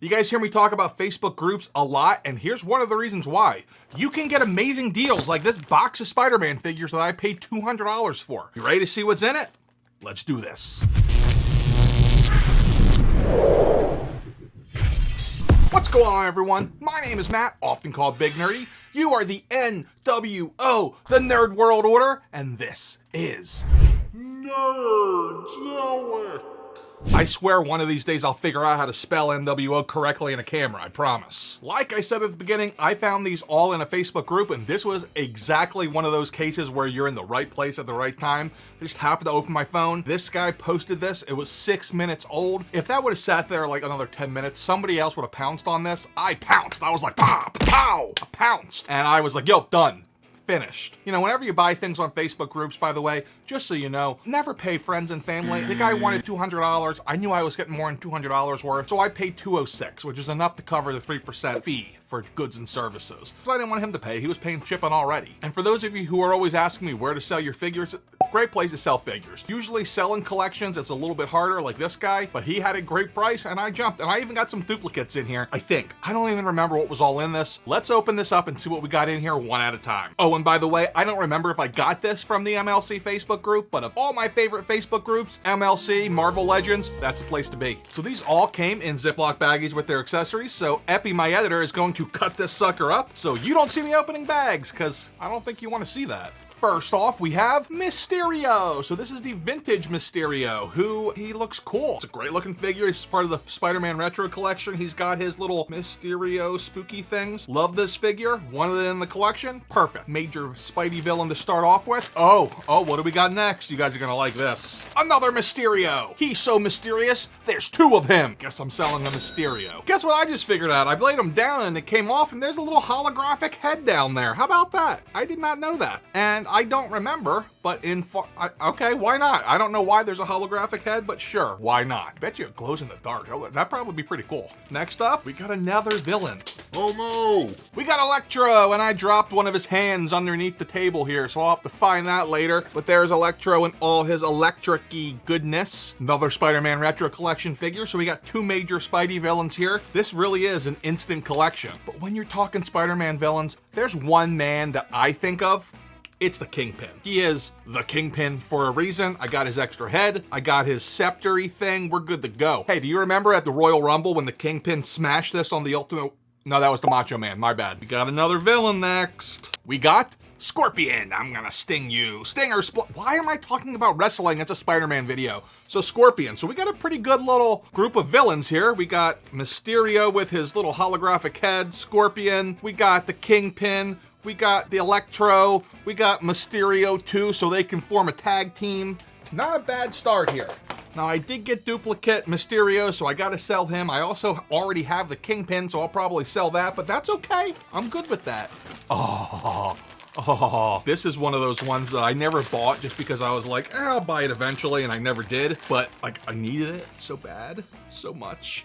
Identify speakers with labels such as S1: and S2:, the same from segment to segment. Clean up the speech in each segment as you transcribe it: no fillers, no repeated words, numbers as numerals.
S1: You guys hear me talk about Facebook groups a lot, and here's one of the reasons why. You can get amazing deals like this box of Spider-Man figures that I paid $200 for. You ready to see what's in it? Let's do this. What's going on, everyone? My name is Matt, often called Big Nerdy. You are the NWO, the Nerd World Order, and this is Nerdzoic. I swear one of these days I'll figure out how to spell NWO correctly in a camera, I promise. Like I said at the beginning, I found these all in a Facebook group, and this was exactly one of those cases where you're in the right place at the right time. I just happened to open my phone. This guy posted this. It was 6 minutes old. If that would have sat there like another 10 minutes, somebody else would have pounced on this. I pounced. I was like, pow, pow, I pounced. And I was like, yo, done. Finished. You know, whenever you buy things on Facebook groups, by the way, just so you know, never pay friends and family. The guy wanted $200. I knew I was getting more than $200 worth, so I paid $206, which is enough to cover the 3% fee for goods and services. So I didn't want him to pay. He was paying shipping already. And for those of you who are always asking me where to sell your figures, great place to sell figures. Usually selling collections, it's a little bit harder, like this guy, but he had a great price and I jumped, and I even got some duplicates in here, I think. I don't even remember what was all in this. Let's open this up and see what we got in here one at a time. Oh, and by the way, I don't remember if I got this from the MLC Facebook group, but of all my favorite Facebook groups, MLC, Marvel Legends, that's the place to be. So these all came in Ziploc baggies with their accessories, so Epi, my editor, is going to cut this sucker up so you don't see me opening bags, because I don't think you want to see that. First off, we have Mysterio. So this is the vintage Mysterio, who he looks cool. It's a great looking figure. He's part of the Spider-Man Retro collection. He's got his little Mysterio spooky things. Love this figure. Wanted it in the collection. Perfect. Major Spidey villain to start off with. Oh, what do we got next? You guys are gonna like this. Another Mysterio. He's so mysterious, there's two of him. Guess I'm selling a Mysterio. Guess what I just figured out? I laid him down and it came off and there's a little holographic head down there. How about that? I did not know that. And I don't remember, but okay, why not? I don't know why there's a holographic head, but sure, why not? Bet you it glows in the dark. That'd probably be pretty cool. Next up, we got another villain. Oh no! We got Electro, and I dropped one of his hands underneath the table here, so I'll have to find that later. But there's Electro in all his electric-y goodness. Another Spider-Man Retro collection figure, so we got two major Spidey villains here. This really is an instant collection. But when you're talking Spider-Man villains, there's one man that I think of. It's the Kingpin. He is the Kingpin for a reason. I got his extra head. I got his scepter-y thing. We're good to go. Hey, do you remember at the Royal Rumble when the Kingpin smashed this on the Ultimate? No, that was the Macho Man. My bad. We got another villain next. We got Scorpion. I'm gonna sting you. Stinger Why am I talking about wrestling? It's a Spider-Man video. So Scorpion. So we got a pretty good little group of villains here. We got Mysterio with his little holographic head. Scorpion. We got the Kingpin. We got the Electro, we got Mysterio too, so they can form a tag team. Not a bad start here. Now I did get duplicate Mysterio, so I gotta sell him. I also already have the Kingpin, so I'll probably sell that, but that's okay. I'm good with that. Oh, this is one of those ones that I never bought just because I was like, I'll buy it eventually, and I never did. But like, I needed it so bad, so much.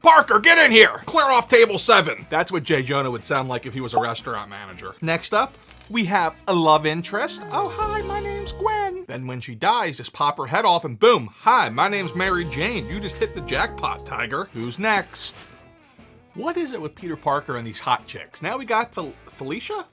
S1: Parker, get in here! Clear off table 7. That's what J. Jonah would sound like if he was a restaurant manager. Next up, we have a love interest. Oh, hi, my name's Gwen. Then when she dies, just pop her head off and boom. Hi, my name's Mary Jane. You just hit the jackpot, Tiger. Who's next? What is it with Peter Parker and these hot chicks? Now we got Felicia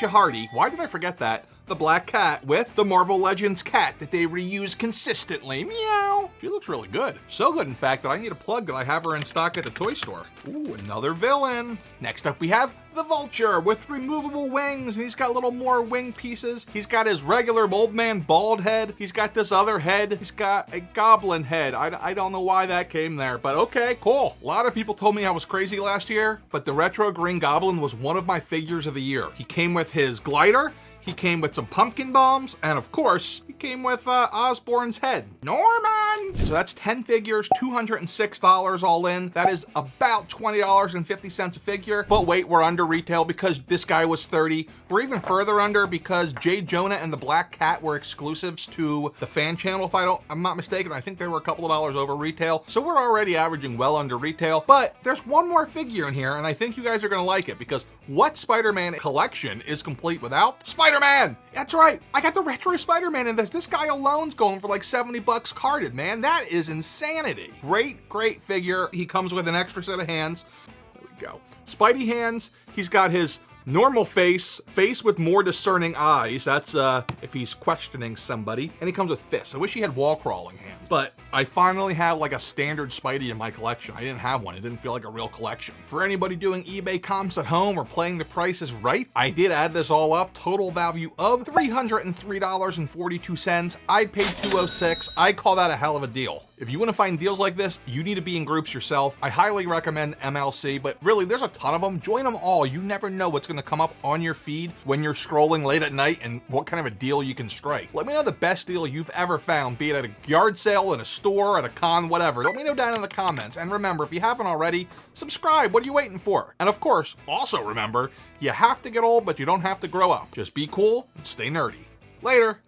S1: Hardy. Why did I forget that? The black cat with the Marvel Legends cat that they reuse consistently. Meow. She looks really good. So good, in fact, that I need a plug that I have her in stock at the toy store. Ooh, another villain. Next up, we have the Vulture with removable wings, and he's got little more wing pieces. He's got his regular old man bald head. He's got this other head. He's got a goblin head. I don't know why that came there, but okay, cool. A lot of people told me I was crazy last year, but the Retro Green Goblin was one of my figures of the year. He came with his glider. He came with some pumpkin bombs, and of course, he came with Osborn's head. Norman! So that's 10 figures, $206 all in. That is about $20.50 a figure. But wait, we're under retail because this guy was 30. We're even further under because J. Jonah and the Black Cat were exclusives to the fan channel, if I'm not mistaken. I think they were a couple of dollars over retail. So we're already averaging well under retail. But there's one more figure in here, and I think you guys are gonna like it because What Spider-Man collection is complete without Spider-Man? That's right, I got the retro Spider-Man in this. This guy alone's going for like 70 bucks carded, man. That is insanity. Great figure. He comes with an extra set of hands. There we go. Spidey hands. He's got his normal face with more discerning eyes. That's if he's questioning somebody. And he comes with fists. I wish he had wall crawling hands. But I finally have like a standard Spidey in my collection. I didn't have one. It didn't feel like a real collection. For anybody doing eBay comps at home or playing the prices right, I did add this all up. Total value of $303.42. I paid $206. I call that a hell of a deal. If you want to find deals like this, you need to be in groups yourself. I highly recommend MLC, but really there's a ton of them. Join them all. You never know what's going to come up on your feed when you're scrolling late at night and what kind of a deal you can strike. Let me know the best deal you've ever found, be it at a yard sale, in a store, at a con, whatever. Let me know down in the comments. And remember, if you haven't already, subscribe. What are you waiting for? And of course, also remember, you have to get old, but you don't have to grow up. Just be cool and stay nerdy. Later.